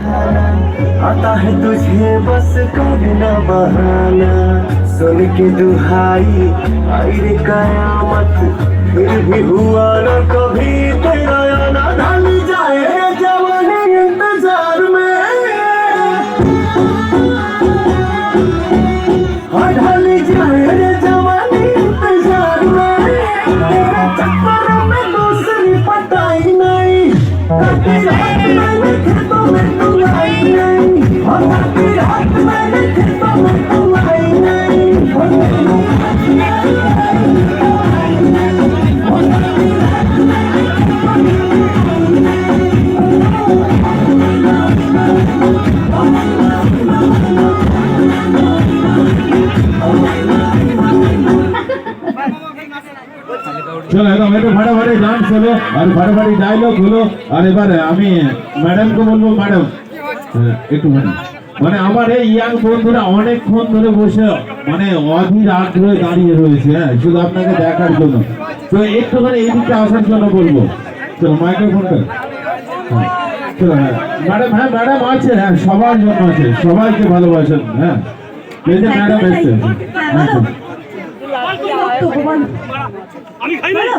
आता है तुझे बस करना बहाना, सुन के दुहाई आई रे कयामत, फिर भी हुआ न कभी तेरा आना। ढल जाए जवानी इंतजार में, ढल जाए रे जवानी इंतजार में, तेरे चक्कर में दूसरी पटाई नहीं, कटी हाथ मैंने खेतों में तुम आई नहीं, कटी हाथ मैंने खेतों में तुम आई नहीं, চলো একদম একটু ফাটাফাটি ডান্স হলো আর ফাটাফাটি ডায়লগ হলো। আর এবারে আমি ম্যাডামকে বলবো, ম্যাডাম একটু মানে আমার এই ইয়াং বন্ধুরা অনেকক্ষণ ধরে বসে মানে অধীর আগ্রহে দাঁড়িয়ে রয়েছে, হ্যাঁ, শুধু আপনাকে দেখার জন্য। তো একটুখানি এই দিকটা আসার জন্য বলবো। চলো মাইক্রোফোনটা, চলো। হ্যাঁ ম্যাডাম, হ্যাঁ ম্যাডাম আছে, হ্যাঁ সবার জন্য আছে, সবাইকে ভালোবাসেন। হ্যাঁ এই যে ম্যাডাম এসছে, আমি খাই না।